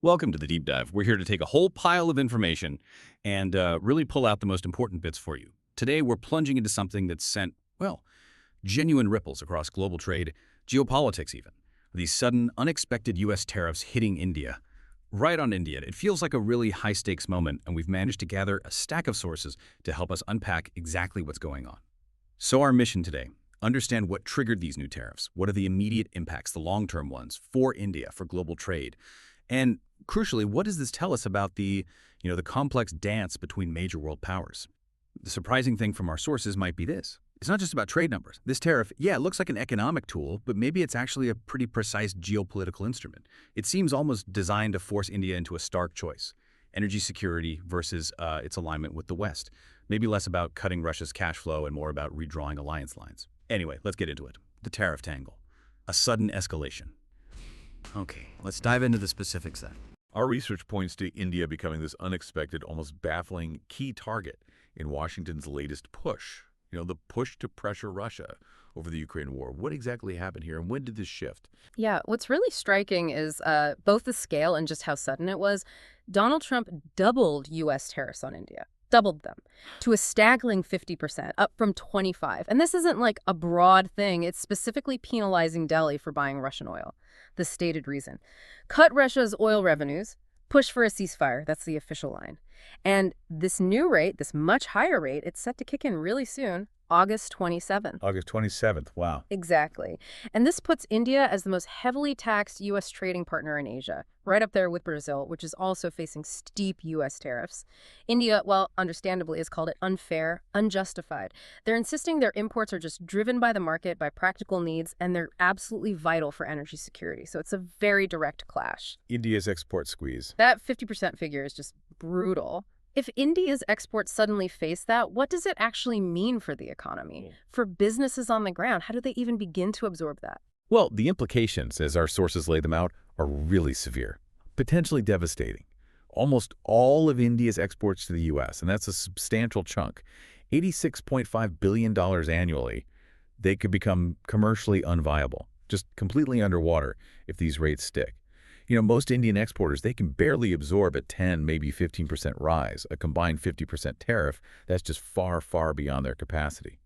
Welcome to the Deep Dive. We're here to take a whole pile of information and really pull out the most important bits for you. Today, we're plunging into something that's sent, well, genuine ripples across global trade, geopolitics even. These sudden, unexpected U.S. tariffs hitting India. Right on India. It feels like a really high-stakes moment, and we've managed to gather a stack of sources to help us unpack exactly what's going on. So our mission today, understand what triggered these new tariffs. What are the immediate impacts, the long-term ones, for India, for global trade? And crucially, what does this tell us about the complex dance between major world powers? The surprising thing from our sources might be this. It's not just about trade numbers. This tariff, yeah, it looks like an economic tool, but maybe it's actually a pretty precise geopolitical instrument. It seems almost designed to force India into a stark choice. Energy security versus its alignment with the West. Maybe less about cutting Russia's cash flow and more about redrawing alliance lines. Anyway, let's get into it. The tariff tangle. A sudden escalation. Okay, let's dive into the specifics then. Our research points to India becoming this unexpected, almost baffling key target in Washington's latest push. The push to pressure Russia over the Ukraine war. What exactly happened here, and when did this shift? Yeah, what's really striking is both the scale and just how sudden it was. Donald Trump doubled U.S. tariffs on India. Doubled them to a staggering 50%, up from 25%. And this isn't like a broad thing. It's specifically penalizing Delhi for buying Russian oil. The stated reason. Cut Russia's oil revenues, push for a ceasefire. That's the official line. And this new rate, this much higher rate, it's set to kick in really soon, August 27th. August 27th, wow. Exactly. And this puts India as the most heavily taxed U.S. trading partner in Asia, right up there with Brazil, which is also facing steep U.S. tariffs. India, well, understandably, has called it unfair, unjustified. They're insisting their imports are just driven by the market, by practical needs, and they're absolutely vital for energy security. So it's a very direct clash. India's export squeeze. That 50% figure is just brutal. If India's exports suddenly face that, what does it actually mean for the economy? For businesses on the ground, how do they even begin to absorb that? Well, the implications, as our sources lay them out, are really severe, potentially devastating. Almost all of India's exports to the U.S., and that's a substantial chunk, $86.5 billion annually, they could become commercially unviable, just completely underwater if these rates stick. Most Indian exporters, they can barely absorb a 10, maybe 15% rise, a combined 50% tariff. That's just far, far beyond their capacity.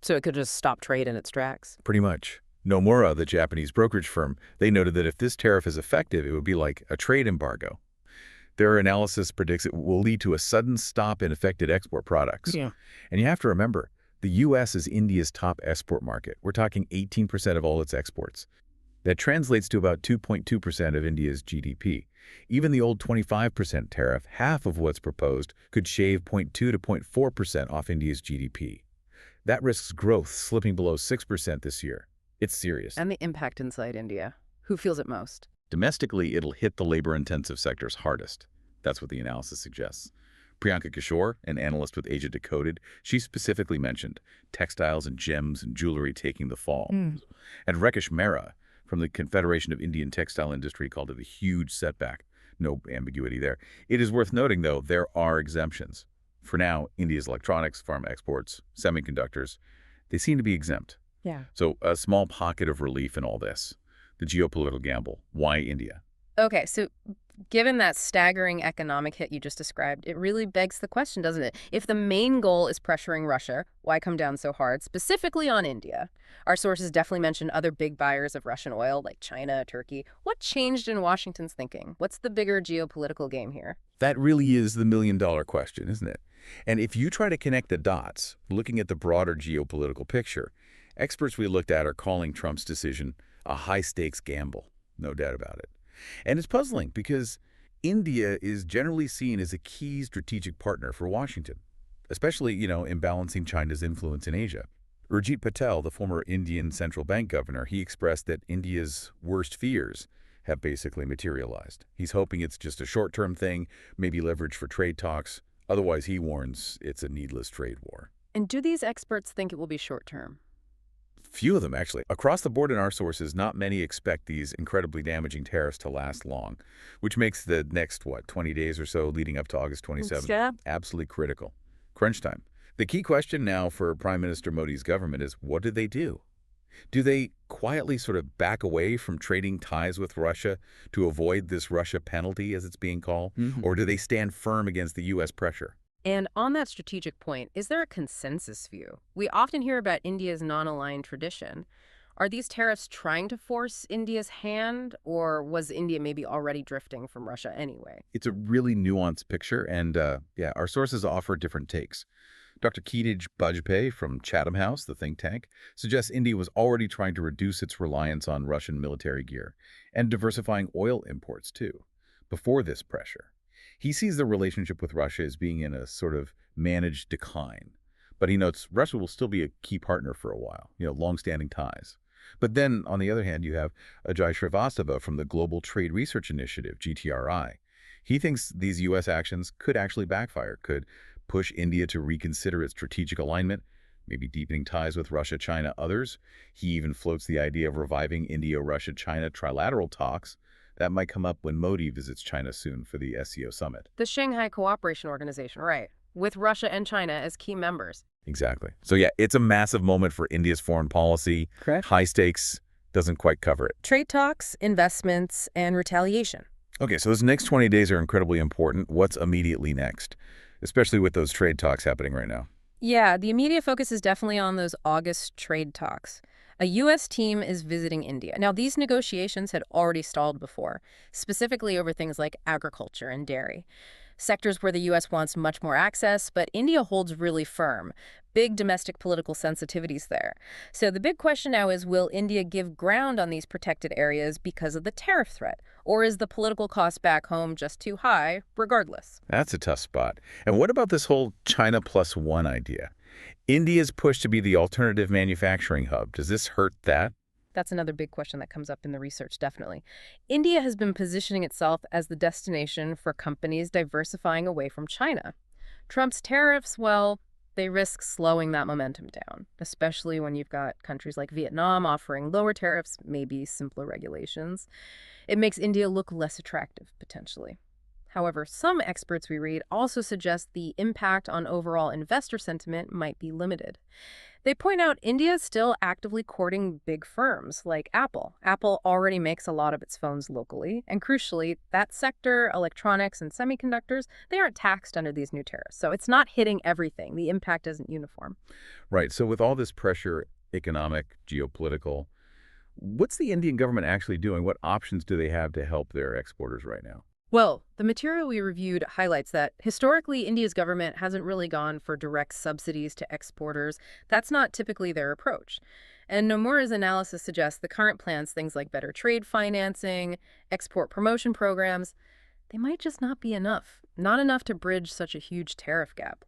So it could just stop trade in its tracks? Pretty much. Nomura, the Japanese brokerage firm, they noted that if this tariff is effective, it would be like a trade embargo. Their analysis predicts it will lead to a sudden stop in affected export products. Yeah. And you have to remember, the U.S. is India's top export market. We're talking 18% of all its exports. That translates to about 2.2% of India's GDP. Even the old 25% tariff, half of what's proposed, could shave 0.2 to 0.4% off India's GDP. That risks growth slipping below 6% this year. It's serious. And the impact inside India. Who feels it most? Domestically, it'll hit the labor-intensive sectors hardest. That's what the analysis suggests. Priyanka Kishore, an analyst with Asia Decoded, she specifically mentioned textiles and gems and jewelry taking the fall. And Rakesh Mehra, from the Confederation of Indian Textile Industry, called it a huge setback. No ambiguity there. It is worth noting, though, there are exemptions. For now, India's electronics, pharma exports, semiconductors, they seem to be exempt. Yeah. So a small pocket of relief in all this. The geopolitical gamble. Why India? Okay, so given that staggering economic hit you just described, it really begs the question, doesn't it? If the main goal is pressuring Russia, why come down so hard, specifically on India? Our sources definitely mentioned other big buyers of Russian oil, like China, Turkey. What changed in Washington's thinking? What's the bigger geopolitical game here? That really is the million-dollar question, isn't it? And if you try to connect the dots, looking at the broader geopolitical picture, experts we looked at are calling Trump's decision a high-stakes gamble, no doubt about it. And it's puzzling because India is generally seen as a key strategic partner for Washington, especially, in balancing China's influence in Asia. Urjit Patel, the former Indian central bank governor, he expressed that India's worst fears have basically materialized. He's hoping it's just a short-term thing, maybe leverage for trade talks. Otherwise, he warns it's a needless trade war. And do these experts think it will be short-term? Few of them, actually. Across the board in our sources, not many expect these incredibly damaging tariffs to last long, which makes the next, 20 days or so leading up to August 27th absolutely critical. Crunch time. The key question now for Prime Minister Modi's government is, what do they do? Do they quietly sort of back away from trading ties with Russia to avoid this Russia penalty, as it's being called? Or do they stand firm against the U.S. pressure? And on that strategic point, is there a consensus view? We often hear about India's non-aligned tradition. Are these tariffs trying to force India's hand, or was India maybe already drifting from Russia anyway? It's a really nuanced picture, and yeah, our sources offer different takes. Dr. Keetij Bajpai from Chatham House, the think tank, suggests India was already trying to reduce its reliance on Russian military gear and diversifying oil imports, too, before this pressure. He sees the relationship with Russia as being in a sort of managed decline. But he notes Russia will still be a key partner for a while, long-standing ties. But then, on the other hand, you have Ajay Srivastava from the Global Trade Research Initiative, GTRI. He thinks these U.S. actions could actually backfire, could push India to reconsider its strategic alignment, maybe deepening ties with Russia, China, others. He even floats the idea of reviving India-Russia-China trilateral talks. That might come up when Modi visits China soon for the SCO summit. The Shanghai Cooperation Organization, right, with Russia and China as key members. Exactly. So yeah, it's a massive moment for India's foreign policy. Correct. High stakes doesn't quite cover it. Trade talks, investments, and retaliation. Okay, so those next 20 days are incredibly important. What's immediately next, especially with those trade talks happening right now? Yeah, the immediate focus is definitely on those August trade talks. A U.S. team is visiting India. Now, these negotiations had already stalled before, specifically over things like agriculture and dairy, sectors where the U.S. wants much more access, but India holds really firm. Big domestic political sensitivities there. So the big question now is, will India give ground on these protected areas because of the tariff threat? Or is the political cost back home just too high, regardless? That's a tough spot. And what about this whole China plus one idea? India's push to be the alternative manufacturing hub. Does this hurt that? That's another big question that comes up in the research, definitely. India has been positioning itself as the destination for companies diversifying away from China. Trump's tariffs, well, they risk slowing that momentum down, especially when you've got countries like Vietnam offering lower tariffs, maybe simpler regulations. It makes India look less attractive, potentially. However, some experts we read also suggest the impact on overall investor sentiment might be limited. They point out India is still actively courting big firms like Apple. Apple already makes a lot of its phones locally, and crucially, that sector, electronics and semiconductors, they aren't taxed under these new tariffs. So it's not hitting everything. The impact isn't uniform. Right. So with all this pressure, economic, geopolitical, what's the Indian government actually doing? What options do they have to help their exporters right now? Well, the material we reviewed highlights that historically India's government hasn't really gone for direct subsidies to exporters. That's not typically their approach. And Nomura's analysis suggests the current plans, things like better trade financing, export promotion programs, they might just not be enough. Not enough to bridge such a huge tariff gap.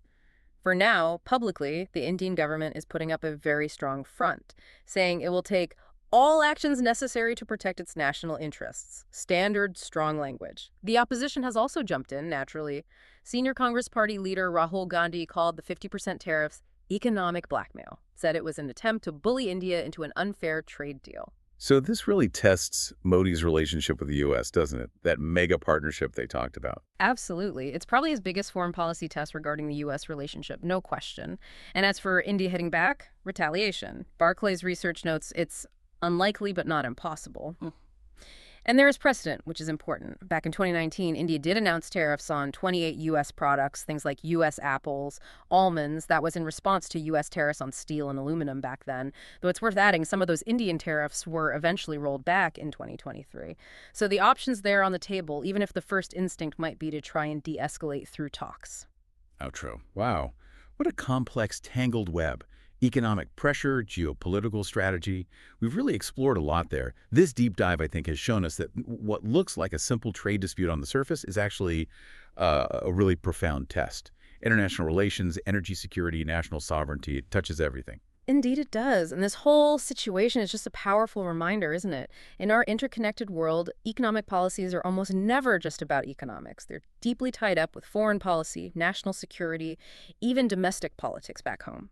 For now, publicly, the Indian government is putting up a very strong front, saying it will take all actions necessary to protect its national interests. Standard, strong language. The opposition has also jumped in, naturally. Senior Congress Party leader Rahul Gandhi called the 50% tariffs economic blackmail, said it was an attempt to bully India into an unfair trade deal. So this really tests Modi's relationship with the U.S., doesn't it? That mega partnership they talked about. Absolutely. It's probably his biggest foreign policy test regarding the U.S. relationship, no question. And as for India hitting back, retaliation. Barclay's research notes it's unlikely but not impossible. And there is precedent, which is important. Back in 2019, India did announce tariffs on 28 U.S. products, things like U.S. apples, almonds. That was in response to U.S. tariffs on steel and aluminum back then. Though it's worth adding, some of those Indian tariffs were eventually rolled back in 2023. So the option's there on the table, even if the first instinct might be to try and de-escalate through talks. Outro. Wow. What a complex, tangled web. Economic pressure, geopolitical strategy. We've really explored a lot there. This deep dive, I think, has shown us that what looks like a simple trade dispute on the surface is actually a really profound test. International relations, energy security, national sovereignty, it touches everything. Indeed it does. And this whole situation is just a powerful reminder, isn't it? In our interconnected world, economic policies are almost never just about economics. They're deeply tied up with foreign policy, national security, even domestic politics back home.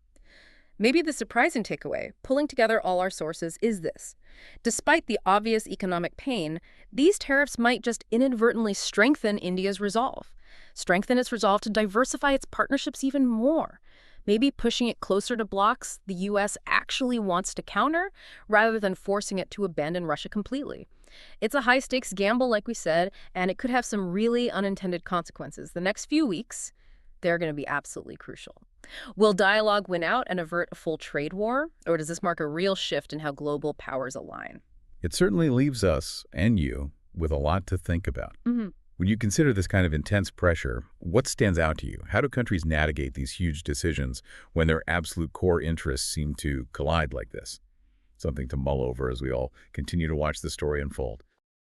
Maybe the surprising takeaway, pulling together all our sources, is this. Despite the obvious economic pain, these tariffs might just inadvertently strengthen India's resolve. Strengthen its resolve to diversify its partnerships even more. maybe pushing it closer to blocks the U.S. actually wants to counter rather than forcing it to abandon Russia completely. It's a high-stakes gamble, like we said, and it could have some really unintended consequences. The next few weeks, they're going to be absolutely crucial. Will dialogue win out and avert a full trade war, or does this mark a real shift in how global powers align? It certainly leaves us, and you, with a lot to think about. Mm-hmm. When you consider this kind of intense pressure, what stands out to you? How do countries navigate these huge decisions when their absolute core interests seem to collide like this? Something to mull over as we all continue to watch the story unfold.